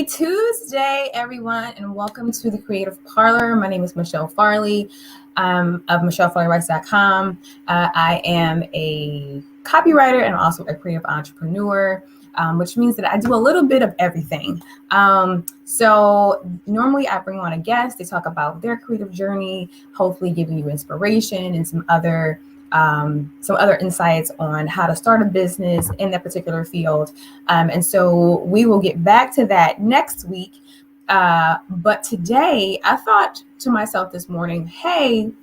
Happy Tuesday, everyone, and welcome to the Creative Parlor. My name is Michelle Farley of MichelleFarleyWrites.com. I am a copywriter and also a creative entrepreneur, which means that I do a little bit of everything. So normally I bring on a guest. They talk about their creative journey, hopefully giving you inspiration and some other insights on how to start a business in that particular field. And so we will get back to that next week. But today I thought to myself this morning, hey,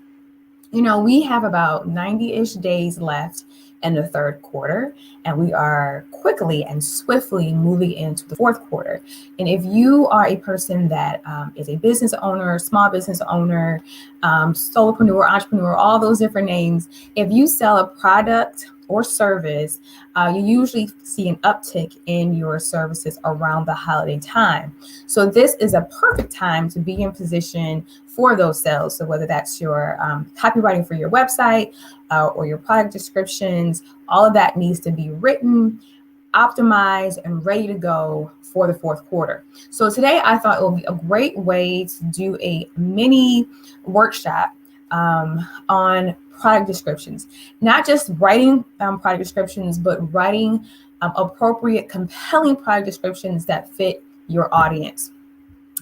we have about 90-ish days left in the third quarter, and we are quickly and swiftly moving into the fourth quarter. And if you are a person that is a business owner, small business owner, solopreneur, entrepreneur, all those different names, if you sell a product or service, you usually see an uptick in your services around the holiday time. So this is a perfect time to be in position for those sales. So whether that's your copywriting for your website or your product descriptions, all of that needs to be written, optimized, and ready to go for the fourth quarter. So today I thought it would be a great way to do a mini workshop on product descriptions, not just writing product descriptions, but writing appropriate, compelling product descriptions that fit your audience.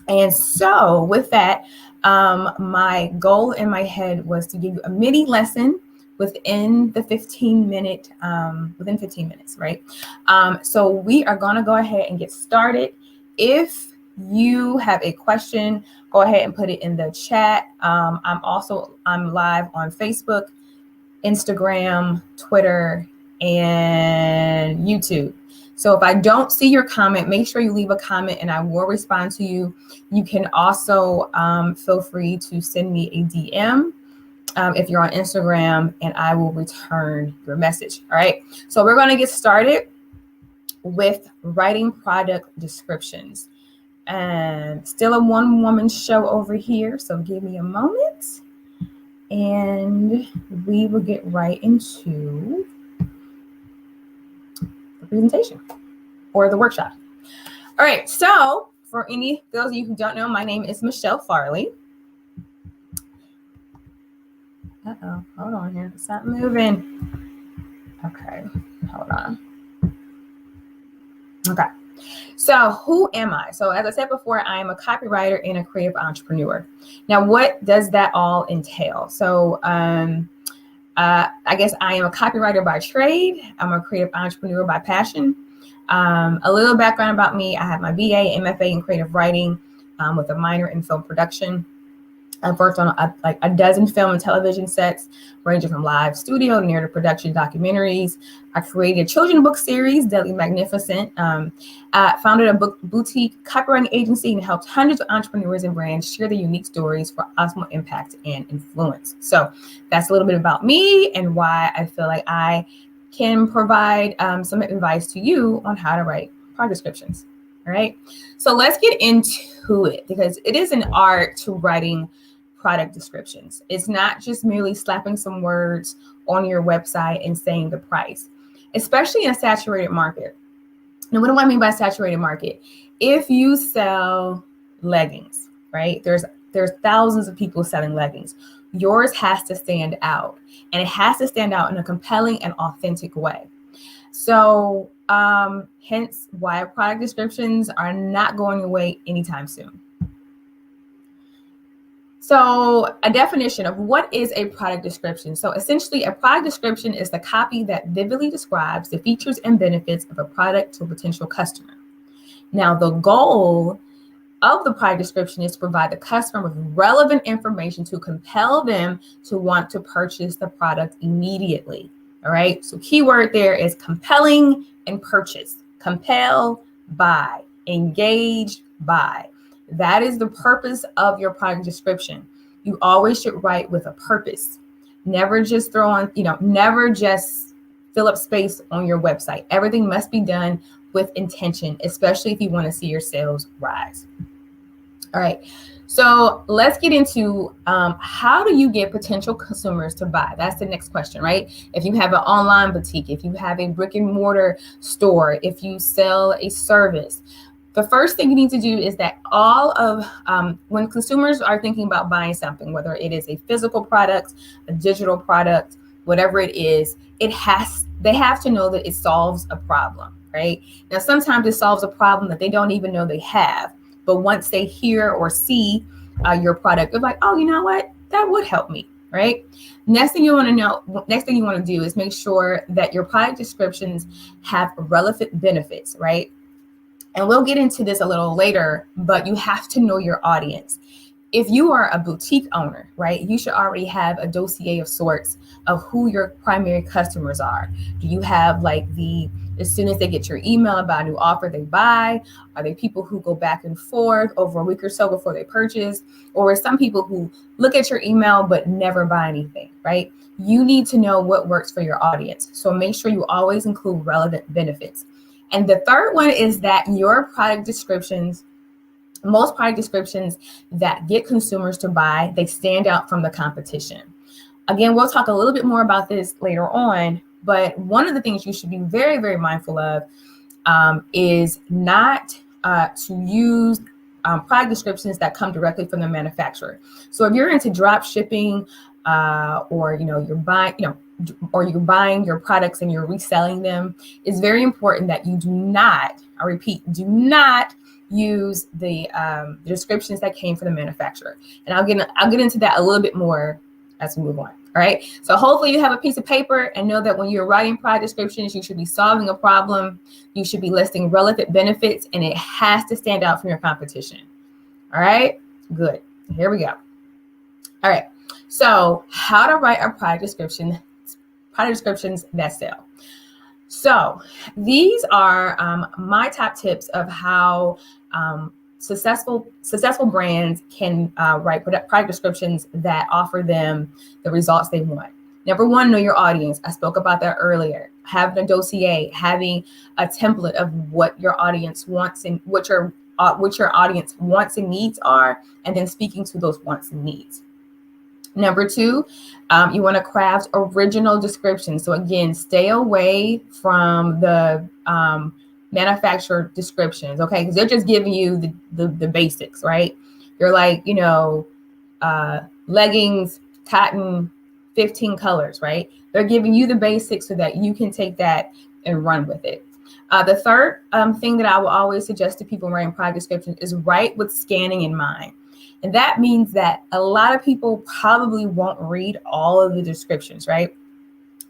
And so with that, my goal in my head was to give you a mini lesson within 15 minutes, right? So we are going to go ahead and get started. If you have a question, go ahead and put it in the chat. I'm live on Facebook, Instagram, Twitter, and YouTube. So if I don't see your comment, make sure you leave a comment and I will respond to you. You can also feel free to send me a DM if you're on Instagram, and I will return your message. All right. So we're going to get started with writing product descriptions. And still a one-woman show over here. So give me a moment and we will get right into the presentation or the workshop. All right. So for those of you who don't know, my name is Michelle Farley. Uh-oh, hold on here. It's not moving. Okay, hold on. Okay. So who am I? So as I said before, I am a copywriter and a creative entrepreneur. Now, what does that all entail? So I guess I am a copywriter by trade. I'm a creative entrepreneur by passion. A little background about me. I have my BA, MFA in creative writing with a minor in film production. I've worked on a dozen film and television sets, ranging from live studio to narrative production documentaries. I created a children's book series, Deadly Magnificent. Founded a boutique copywriting agency and helped hundreds of entrepreneurs and brands share their unique stories for optimal impact and influence. So that's a little bit about me and why I feel like I can provide some advice to you on how to write product descriptions. All right. So let's get into it, because it is an art to writing product descriptions. It's not just merely slapping some words on your website and saying the price, especially in a saturated market. Now, what do I mean by saturated market? If you sell leggings, right? There's thousands of people selling leggings. Yours has to stand out, and it has to stand out in a compelling and authentic way. So hence why product descriptions are not going away anytime soon. So a definition of what is a product description. So essentially, a product description is the copy that vividly describes the features and benefits of a product to a potential customer. Now, the goal of the product description is to provide the customer with relevant information to compel them to want to purchase the product immediately. All right. So keyword there is compelling and purchase. Compel, buy, engage, buy. That is the purpose of your product description. You always should write with a purpose. Never just never just fill up space on your website. Everything must be done with intention, especially if you want to see your sales rise. All right. So let's get into how do you get potential consumers to buy? That's the next question, right? If you have an online boutique, if you have a brick and mortar store, if you sell a service, The first thing you need to do is that all of when consumers are thinking about buying something, whether it is a physical product, a digital product, whatever it is, they have to know that it solves a problem, right? Now, sometimes it solves a problem that they don't even know they have, but once they hear or see your product, they're like, oh, you know what? That would help me, right? Next thing you want to do is make sure that your product descriptions have relevant benefits, right? And we'll get into this a little later, but you have to know your audience. If you are a boutique owner, right, you should already have a dossier of sorts of who your primary customers are. Do you have like as soon as they get your email about a new offer, they buy? Are they people who go back and forth over a week or so before they purchase? Or some people who look at your email but never buy anything, right? You need to know what works for your audience. So make sure you always include relevant benefits. And the third one is that your product descriptions, most product descriptions that get consumers to buy, they stand out from the competition. Again, we'll talk a little bit more about this later on, but one of the things you should be very, very mindful of is not to use product descriptions that come directly from the manufacturer. So if you're into drop shipping or you're buying your products and you're reselling them, it's very important that you do not, I repeat, do not use the descriptions that came from the manufacturer. And I'll get into that a little bit more as we move on. All right. So hopefully you have a piece of paper and know that when you're writing product descriptions, you should be solving a problem. You should be listing relevant benefits, and it has to stand out from your competition. All right. Good. Here we go. All right. So how to write a product descriptions that sell. So these are my top tips of how successful brands can write product descriptions that offer them the results they want. Number one, know your audience. I spoke about that earlier. Having a dossier, having a template of what your audience wants and what your audience wants and needs are, and then speaking to those wants and needs. Number two, you want to craft original descriptions. So again, stay away from the manufacturer descriptions, okay? Because they're just giving you the basics, right? They're like, leggings, cotton, 15 colors, right? They're giving you the basics so that you can take that and run with it. The third thing that I will always suggest to people writing product descriptions is write with scanning in mind. And that means that a lot of people probably won't read all of the descriptions, right?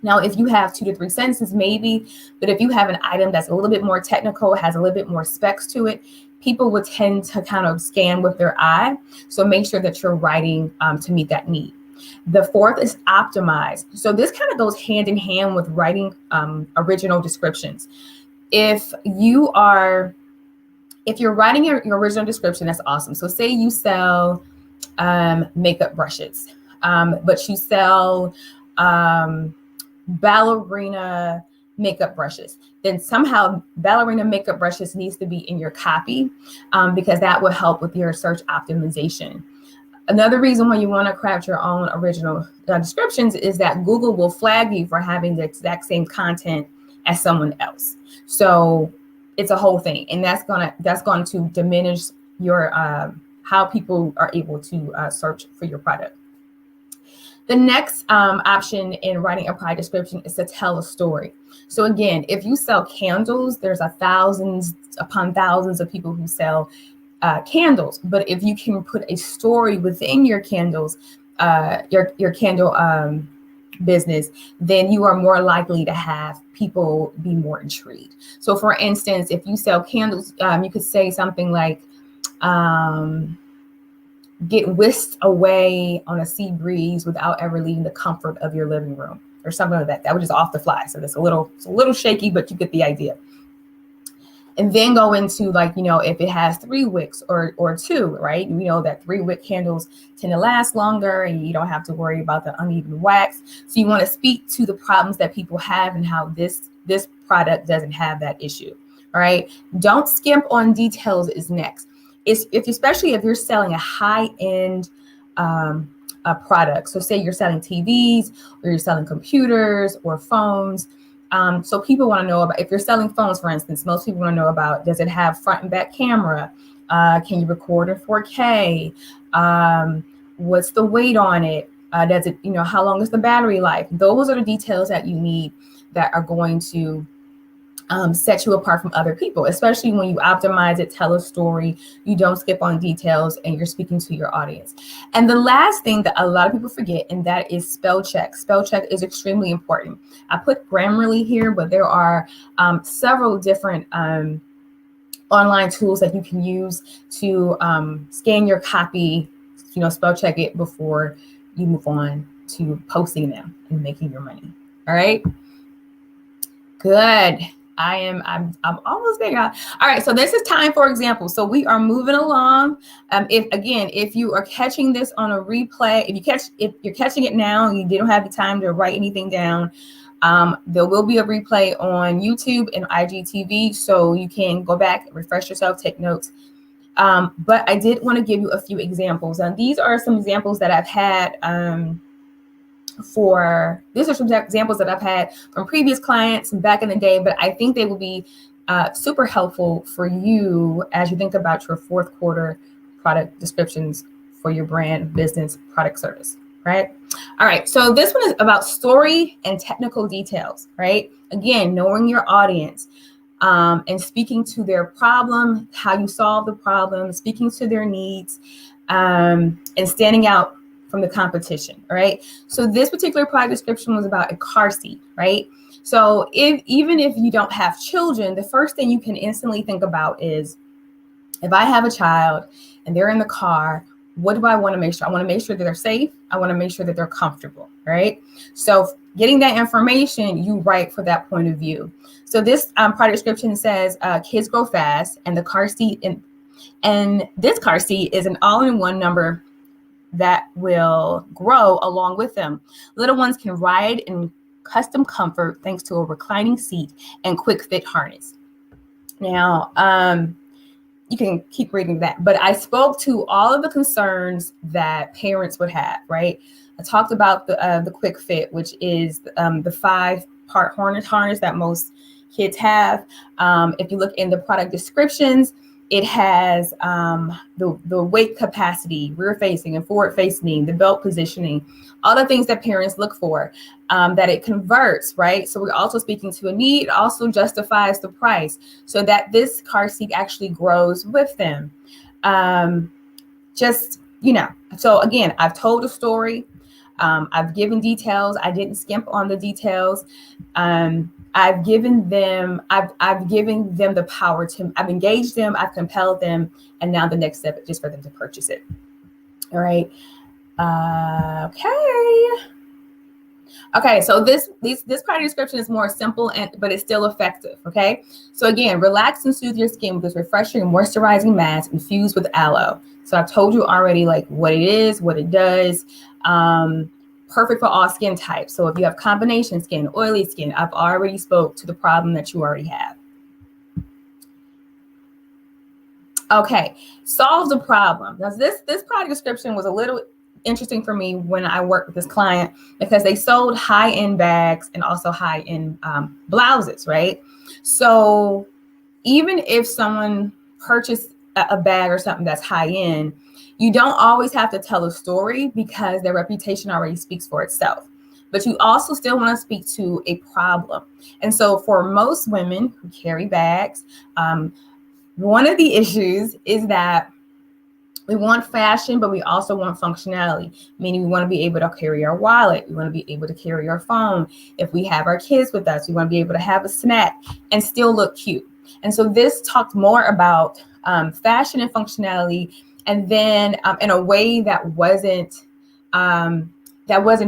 Now, if you have 2 to 3 sentences, maybe, but if you have an item that's a little bit more technical, has a little bit more specs to it, people would tend to kind of scan with their eye. So make sure that you're writing to meet that need. The fourth is optimize. So this kind of goes hand in hand with writing original descriptions. If you're writing your original description, that's awesome. So say you sell makeup brushes, but you sell ballerina makeup brushes, then somehow ballerina makeup brushes needs to be in your copy because that will help with your search optimization. Another reason why you want to craft your own original descriptions is that Google will flag you for having the exact same content as someone else. So it's a whole thing, and that's going to diminish your how people are able to search for your product. The next option in writing a product description is to tell a story. So again, if you sell candles, there's thousands upon thousands of people who sell candles. But if you can put a story within your candles, your candle business, then you are more likely to have people be more intrigued. So for instance, if you sell candles, you could say something like, get whisked away on a sea breeze without ever leaving the comfort of your living room, or something like that. That was just off the fly. So it's a little shaky, but you get the idea. And then go into if it has 3 wicks or 2, right? We know that 3 wick candles tend to last longer and you don't have to worry about the uneven wax. So you want to speak to the problems that people have and how this product doesn't have that issue. All right. Don't skimp on details is next. Especially if you're selling a high-end product. So say you're selling TVs or you're selling computers or phones. So people want to know about, if you're selling phones, for instance, most people want to know about, does it have front and back camera? Can you record in 4K? What's the weight on it? Does it, how long is the battery life? Those are the details that you need that are going to set you apart from other people, especially when you optimize it, tell a story, you don't skip on details, and you're speaking to your audience. And the last thing that a lot of people forget, and that is spell check. Spell check is extremely important. I put Grammarly here, but there are several different online tools that you can use to scan your copy, spell check it before you move on to posting them and making your money. All right. Good. I'm almost there, y'all. All right, so this is time for examples. So we are moving along. If you are catching this on a replay, if you're catching it now and you didn't have the time to write anything down, there will be a replay on YouTube and IGTV, so you can go back, refresh yourself, take notes. But I did want to give you a few examples. And these are some examples that I've had these are some examples that I've had from previous clients back in the day, but I think they will be super helpful for you as you think about your fourth quarter product descriptions for your brand, business, product, service, right? All right, so this one is about story and technical details, right? Again, knowing your audience and speaking to their problem, how you solve the problem, speaking to their needs, and standing out from the competition, right? So this particular product description was about a car seat, right? So even if you don't have children, the first thing you can instantly think about is, if I have a child and they're in the car, what do I want to make sure? I want to make sure that they're safe. I want to make sure that they're comfortable, right? So getting that information, you write for that point of view. So this product description says, kids grow fast, and the car seat, and this car seat is an all-in-one number that will grow along with them. Little ones can ride in custom comfort thanks to a reclining seat and quick fit harness. Now, you can keep reading that, but I spoke to all of the concerns that parents would have, right? I talked about the quick fit, which is the 5-part harness that most kids have. If you look in the product descriptions, it has the weight capacity, rear facing and forward facing, the belt positioning, all the things that parents look for, that it converts, right? So we're also speaking to a need. It also justifies the price so that this car seat actually grows with them. So again, I've told a story. I've given details. I didn't skimp on the details. I've given them the power to, I've engaged them, I've compelled them, and now the next step is just for them to purchase it. All right. Okay, so this product description is more simple, but it's still effective, okay? So again, relax and soothe your skin with this refreshing moisturizing mask infused with aloe. So I've told you already like what it is, what it does. Perfect for all skin types. So if you have combination skin, oily skin, I've already spoke to the problem that you already have. Okay, solve the problem. Now this product description was a little interesting for me when I worked with this client, because they sold high-end bags and also high-end blouses, right? So even if someone purchased a bag or something that's high-end, you don't always have to tell a story because their reputation already speaks for itself. But you also still want to speak to a problem. And so for most women who carry bags, one of the issues is that we want fashion, but we also want functionality, meaning we want to be able to carry our wallet. We want to be able to carry our phone. If we have our kids with us, we want to be able to have a snack and still look cute. And so this talked more about fashion and functionality, and then in a way that wasn't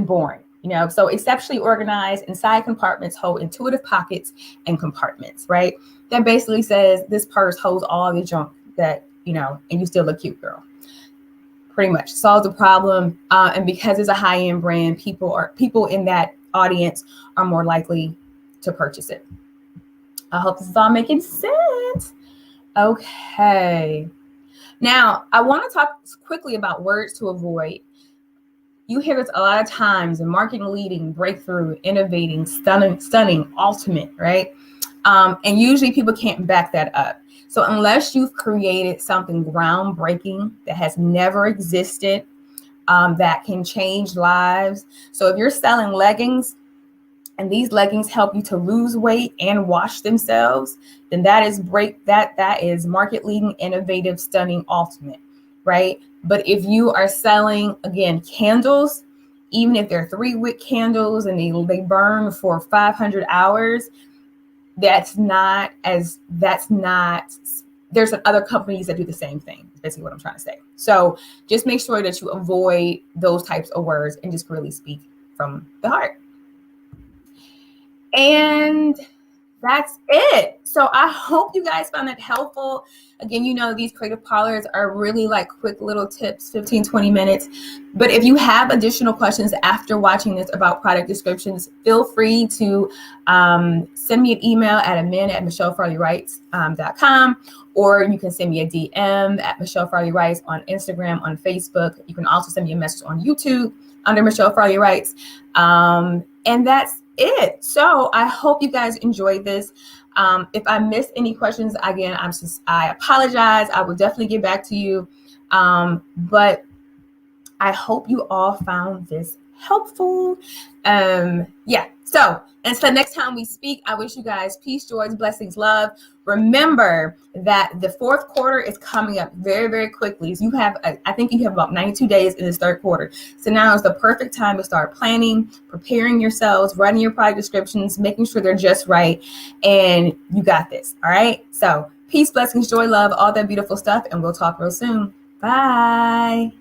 boring. So exceptionally organized, inside compartments hold intuitive pockets and compartments, right? That basically says this purse holds all the junk that, and you still look cute, girl. Pretty much solves the problem. And because it's a high-end brand, people in that audience are more likely to purchase it. I hope this is all making sense. Okay. Now, I want to talk quickly about words to avoid. You hear this a lot of times in marketing, leading, breakthrough, innovating, stunning, ultimate, right? And usually people can't back that up. So unless you've created something groundbreaking that has never existed, that can change lives. So if you're selling leggings and these leggings help you to lose weight and wash themselves, then that is market leading, innovative, stunning, ultimate, right? But if you are selling, again, candles, even if they're 3-wick candles and they burn for 500 hours, there's other companies that do the same thing. That's basically what I'm trying to say. So just make sure that you avoid those types of words and just really speak from the heart. And that's it. So I hope you guys found that helpful. Again, these creative parlors are really like quick little tips, 15, 20 minutes. But if you have additional questions after watching this about product descriptions, feel free to send me an email at admin@michellefarleywrites.com, or you can send me a DM at Michelle Farley Writes on Instagram, on Facebook. You can also send me a message on YouTube under Michelle Farley Writes. And that's it. So I hope you guys enjoyed this. If I missed any questions, again, I apologize. I will definitely get back to you. But I hope you all found this helpful. So until next time we speak, I wish you guys peace, joys, blessings, love. Remember that the fourth quarter is coming up very, very quickly. So I think you have about 92 days in this third quarter. So now is the perfect time to start planning, preparing yourselves, writing your product descriptions, making sure they're just right. And you got this. All right. So peace, blessings, joy, love, all that beautiful stuff. And we'll talk real soon. Bye.